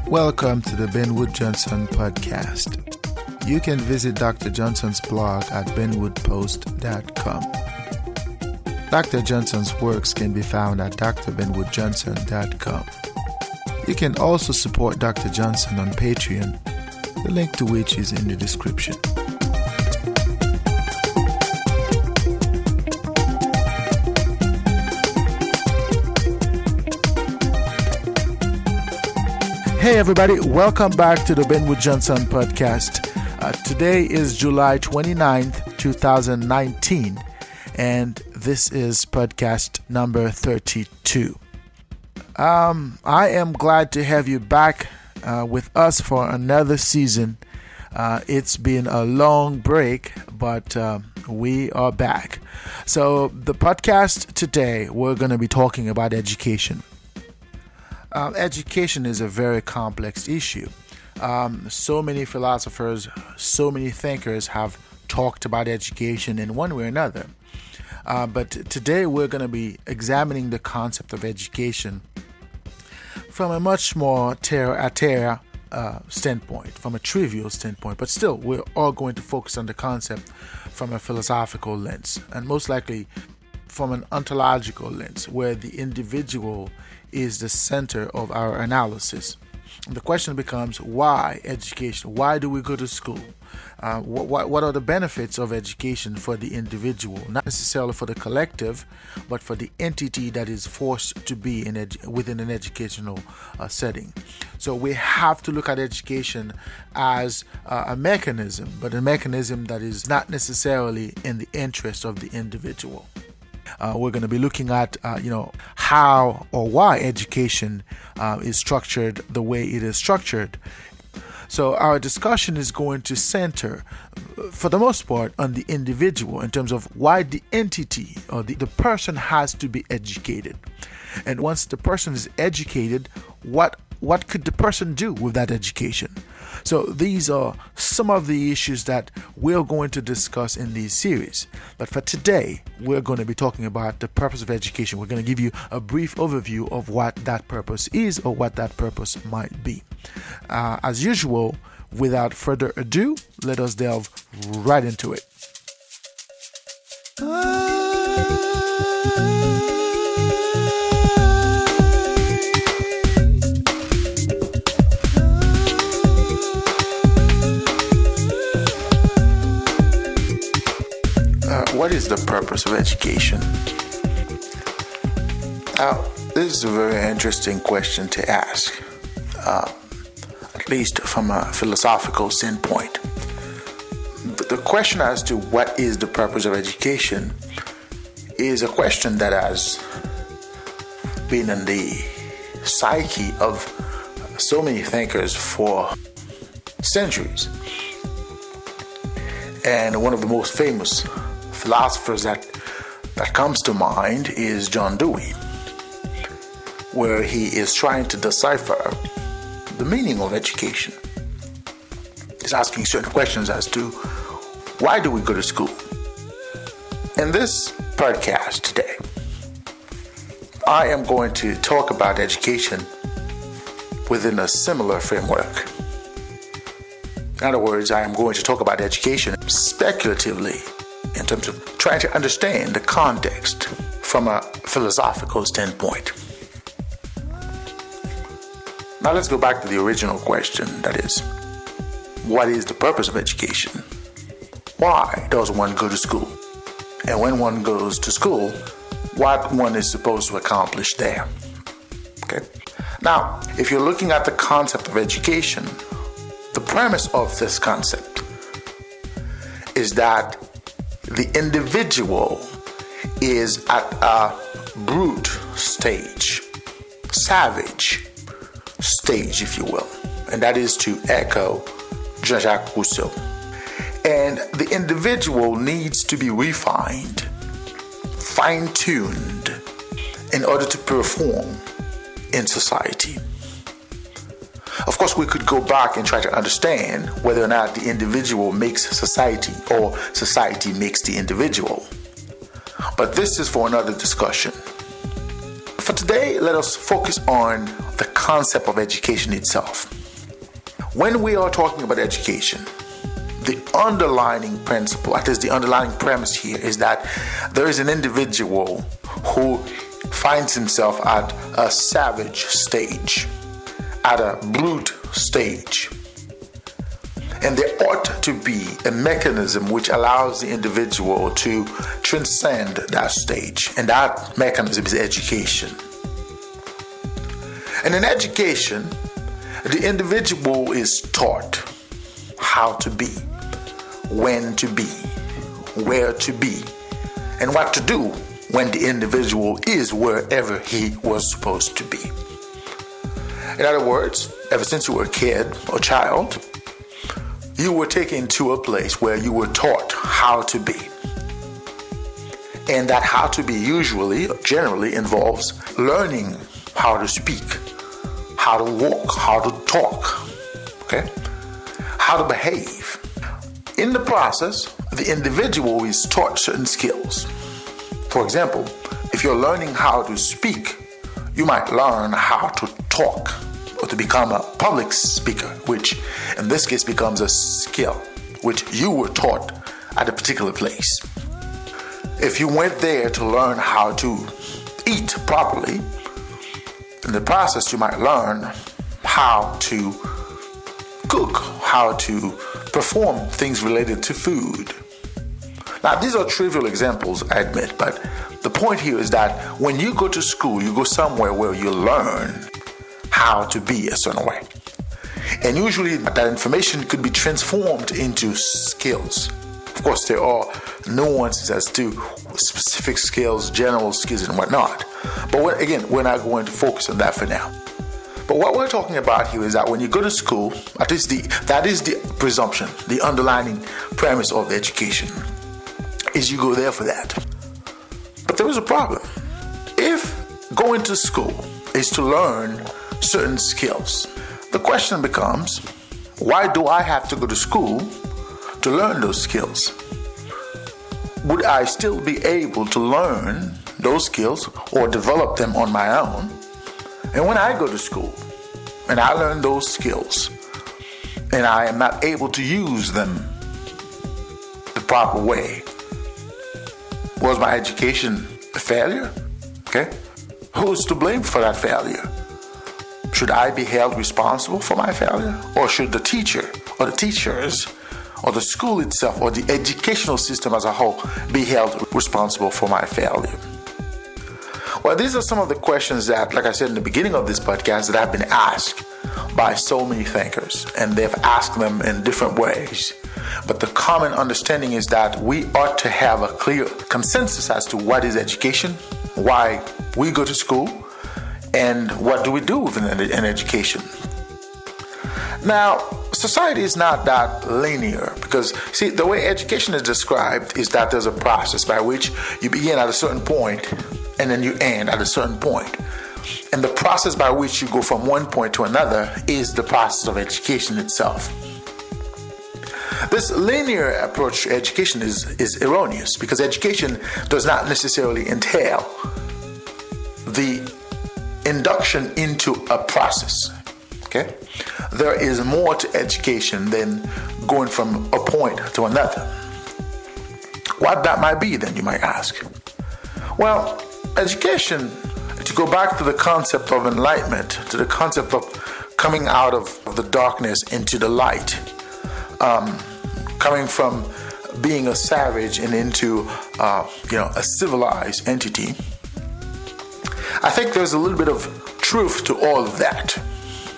Welcome to the Ben Wood Johnson podcast. You can visit Dr. Johnson's blog at benwoodpost.com. Dr. Johnson's works can be found at drbenwoodjohnson.com. You can also support Dr. Johnson on Patreon, the link to which is in the description. Hey everybody, welcome back to the Ben Wood Johnson podcast. Today is July 29th, 2019, and this is podcast number 32. I am glad to have you back with us for another season. It's been a long break, but we are back. So the podcast today, we're going to be talking about education. Education is a very complex issue. So many philosophers, so many thinkers have talked about education in one way or another. But today we're going to be examining the concept of education from a much more terra standpoint, from a trivial standpoint. But still, we're all going to focus on the concept from a philosophical lens, and most likely from an ontological lens, where the individual is the center of our analysis. The question becomes, why education? Why do we go to school? What are the benefits of education for the individual? Not necessarily for the collective, but for the entity that is forced to be within an educational setting. So we have to look at education as a mechanism, but a mechanism that is not necessarily in the interest of the individual. We're going to be looking at, how or why education is structured the way it is structured. So our discussion is going to center, for the most part, on the individual in terms of why the entity or the person has to be educated. And once the person is educated, what could the person do with that education? So these are some of the issues that we're going to discuss in this series. But for today, we're going to be talking about the purpose of education. We're going to give you a brief overview of what that purpose is or what that purpose might be. As usual, without further ado, let us delve right into it. What is the purpose of education? Now, this is a very interesting question to ask, at least from a philosophical standpoint. The question as to what is the purpose of education is a question that has been in the psyche of so many thinkers for centuries. And one of the most famous philosophers that comes to mind is John Dewey, where he is trying to decipher the meaning of education. He's asking certain questions as to why do we go to school? In this podcast today, I am going to talk about education within a similar framework. In other words, I am going to talk about education speculatively, in terms of trying to understand the context from a philosophical standpoint. Now let's go back to the original question, that is, what is the purpose of education? Why does one go to school? And when one goes to school, what one is supposed to accomplish there? Okay. Now, if you're looking at the concept of education, the premise of this concept is that the individual is at a brute stage, savage stage, if you will. And that is to echo Jean-Jacques Rousseau. And the individual needs to be refined, fine-tuned, in order to perform in society. Of course, we could go back and try to understand whether or not the individual makes society or society makes the individual. But this is for another discussion. For today, let us focus on the concept of education itself. When we are talking about education, the underlying principle, at least the underlying premise here, is that there is an individual who finds himself at a savage stage, at a brute stage. And there ought to be a mechanism which allows the individual to transcend that stage. And that mechanism is education. And in education, the individual is taught how to be, when to be, where to be, and what to do when the individual is wherever he was supposed to be. In other words, ever since you were a kid or child, you were taken to a place where you were taught how to be. And that how to be usually, generally involves learning how to speak, how to walk, how to talk, okay? How to behave. In the process, the individual is taught certain skills. For example, if you're learning how to speak, you might learn how to talk or to become a public speaker, which in this case becomes a skill which you were taught at a particular place. If you went there to learn how to eat properly, in the process you might learn how to cook, how to perform things related to food. Now, these are trivial examples, I admit, but the point here is that when you go to school, you go somewhere where you learn how to be a certain way. And usually that information could be transformed into skills. Of course, there are nuances as to specific skills, general skills, and whatnot. But we're not going to focus on that for now. But what we're talking about here is that when you go to school, at least that is the presumption, the underlying premise of education, is you go there for that. But there is a problem. If going to school is to learn certain skills, the question becomes, why do I have to go to school to learn those skills? Would I still be able to learn those skills or develop them on my own? And when I go to school and I learn those skills and I am not able to use them the proper way, was my education a failure? Okay? Who's to blame for that failure? Should I be held responsible for my failure? Or should the teacher or the teachers or the school itself or the educational system as a whole be held responsible for my failure? Well, these are some of the questions that, like I said in the beginning of this podcast, that have been asked by so many thinkers, and they've asked them in different ways. But the common understanding is that we ought to have a clear consensus as to what is education, why we go to school, and what do we do with an education. Now, society is not that linear because, see, the way education is described is that there's a process by which you begin at a certain point and then you end at a certain point. And the process by which you go from one point to another is the process of education itself. This linear approach to education is erroneous because education does not necessarily entail the induction into a process. Okay? There is more to education than going from a point to another. What that might be, then, you might ask. Well, education, to go back to the concept of enlightenment, to the concept of coming out of the darkness into the light, coming from being a savage and into a civilized entity, I think there's a little bit of truth to all of that.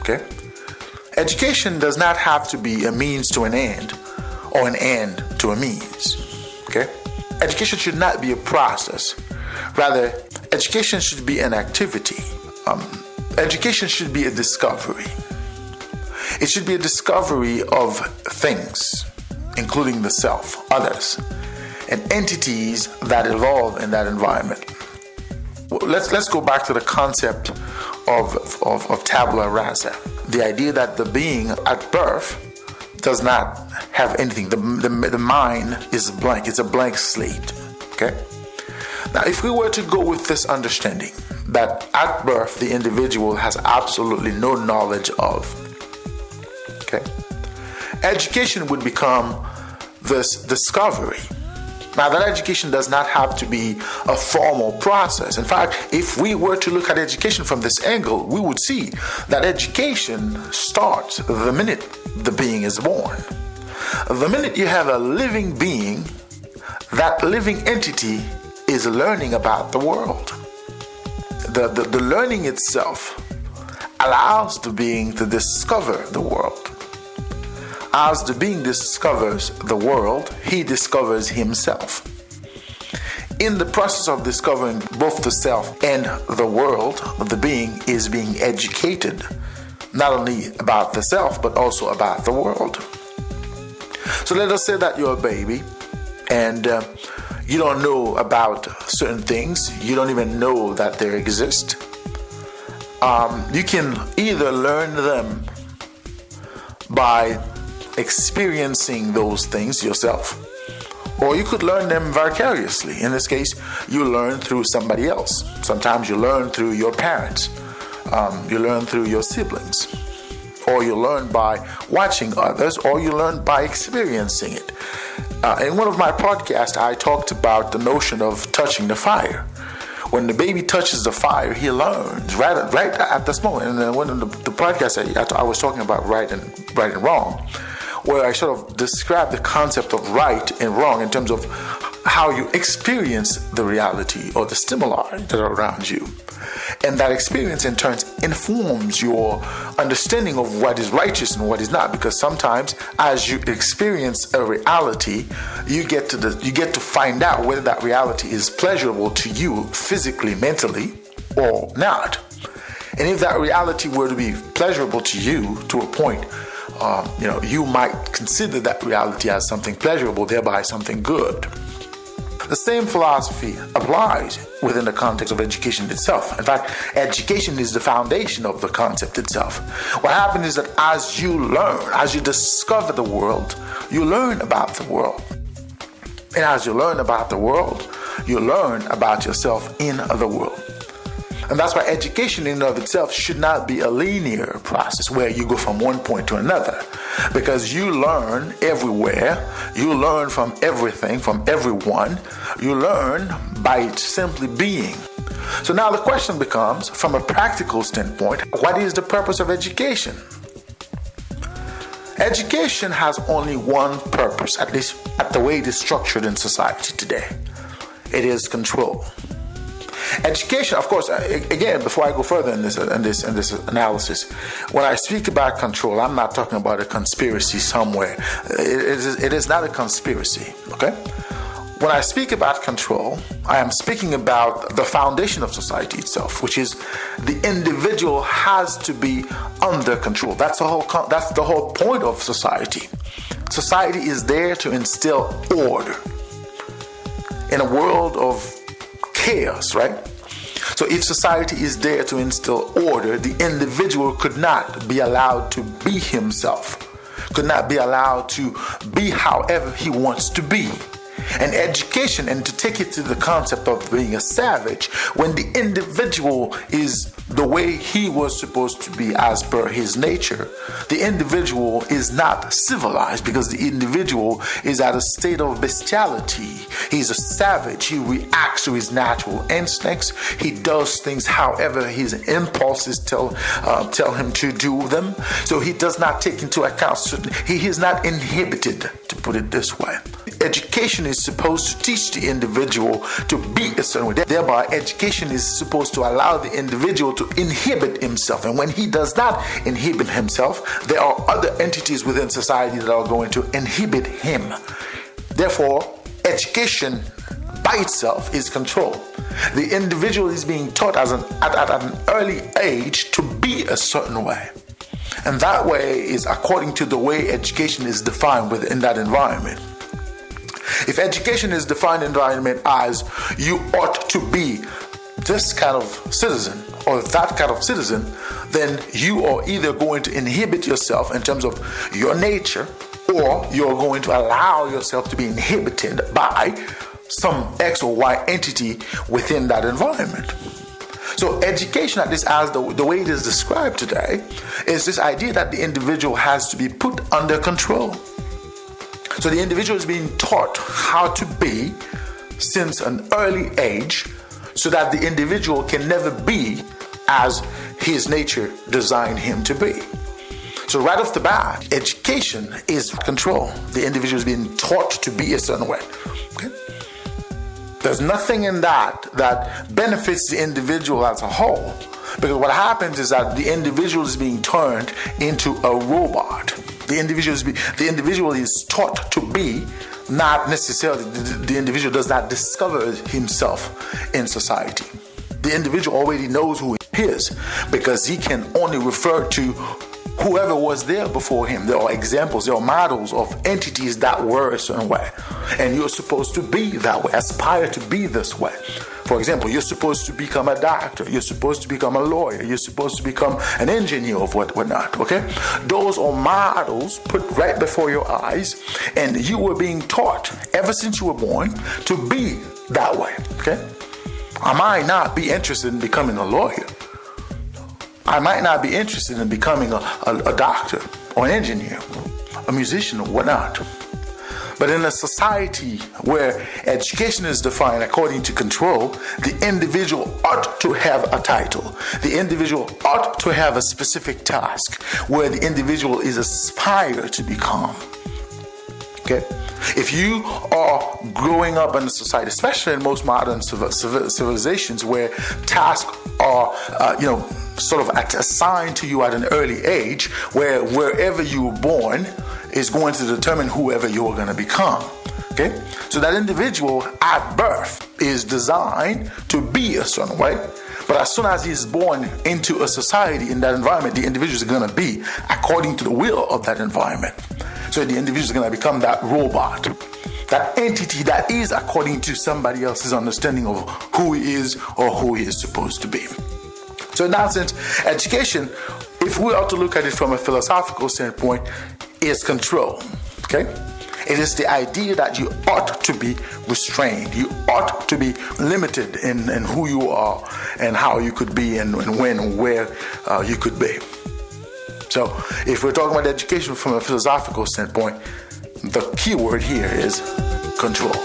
Okay? Education does not have to be a means to an end or an end to a means. Okay? Education should not be a process. Rather, education should be an activity. Education should be a discovery. It should be a discovery of things, including the self, others, and entities that evolve in that environment. Let's go back to the concept of tabula rasa. The idea that the being at birth does not have anything. The mind is blank. It's a blank slate. Okay? Now, if we were to go with this understanding, that at birth the individual has absolutely no knowledge of. Okay? Education would become this discovery. Now, that education does not have to be a formal process. In fact, if we were to look at education from this angle, we would see that education starts the minute the being is born. The minute you have a living being, that living entity is learning about the world. The learning itself allows the being to discover the world. As the being discovers the world, he discovers himself. In the process of discovering both the self and the world, the being is being educated, not only about the self, but also about the world. So let us say that you're a baby and you don't know about certain things. You don't even know that they exist. You can either learn them by experiencing those things yourself, or you could learn them vicariously. In this case, you learn through somebody else. Sometimes you learn through your parents. You learn through your siblings. Or you learn by watching others, or you learn by experiencing it. In one of my podcasts, I talked about the notion of touching the fire. When the baby touches the fire, he learns right at this moment. And one of the podcasts I was talking about right and wrong, where I sort of described the concept of right and wrong in terms of how you experience the reality or the stimuli that are around you. And that experience in turn informs your understanding of what is righteous and what is not, because sometimes as you experience a reality, you get to find out whether that reality is pleasurable to you physically, mentally, or not. And if that reality were to be pleasurable to you to a point, you might consider that reality as something pleasurable, thereby something good. The same philosophy applies within the context of education itself. In fact, education is the foundation of the concept itself. What happens is that as you learn, as you discover the world, you learn about the world. And as you learn about the world, you learn about yourself in the world. And that's why education in and of itself should not be a linear process where you go from one point to another, because you learn everywhere, you learn from everything, from everyone, you learn by simply being. So now the question becomes, from a practical standpoint, what is the purpose of education? Education has only one purpose, at least at the way it is structured in society today. It is control. Education, of course, again, before I go further in this analysis, when I speak about control, I'm not talking about a conspiracy somewhere. It is not a conspiracy, okay? When I speak about control, I am speaking about the foundation of society itself, which is the individual has to be under control. That's the whole point of society. Society is there to instill order in a world of chaos, right? So if society is there to instill order, the individual could not be allowed to be himself, could not be allowed to be however he wants to be. And education, and to take it to the concept of being a savage, when the individual is the way he was supposed to be as per his nature, the individual is not civilized, because the individual is at a state of bestiality. He's a savage. He reacts to his natural instincts. He does things however his impulses tell him to do them. So he does not take into account he is not inhibited, to put it this way. Education is supposed to teach the individual to be a certain way. Thereby, education is supposed to allow the individual to inhibit himself. And when he does not inhibit himself, there are other entities within society that are going to inhibit him. Therefore, education by itself is control. The individual is being taught at an early age to be a certain way. And that way is according to the way education is defined within that environment. If education is defined environment as you ought to be this kind of citizen or that kind of citizen, then you are either going to inhibit yourself in terms of your nature, or you're going to allow yourself to be inhibited by some X or Y entity within that environment. So education, at least as the way it is described today, is this idea that the individual has to be put under control. So the individual is being taught how to be since an early age, so that the individual can never be as his nature designed him to be. So right off the bat, education is control. The individual is being taught to be a certain way. Okay? There's nothing in that benefits the individual as a whole, because what happens is that the individual is being turned into a robot. The individual is taught to be, not necessarily, the individual does not discover himself in society. The individual already knows who he is, because he can only refer to whoever was there before him. There are examples, there are models of entities that were a certain way. And you're supposed to be that way, aspire to be this way. For example, you're supposed to become a doctor, you're supposed to become a lawyer, you're supposed to become an engineer of whatnot, okay? Those are models put right before your eyes, and you were being taught ever since you were born to be that way, okay? I might not be interested in becoming a lawyer. I might not be interested in becoming a doctor or an engineer, a musician or whatnot. But in a society where education is defined according to control, the individual ought to have a title. The individual ought to have a specific task where the individual is aspired to become. Okay? If you are growing up in a society, especially in most modern civilizations, where tasks are, sort of assigned to you at an early age, where wherever you were born is going to determine whoever you are going to become. Okay? So that individual at birth is designed to be a certain way. But as soon as he is born into a society, in that environment, the individual is going to be according to the will of that environment. So the individual is going to become that robot, that entity that is according to somebody else's understanding of who he is or who he is supposed to be. So in that sense, education, if we are to look at it from a philosophical standpoint, is control. Okay? It is the idea that you ought to be restrained. You ought to be limited in who you are and how you could be and when and where you could be. So if we're talking about education from a philosophical standpoint, the key word here is control.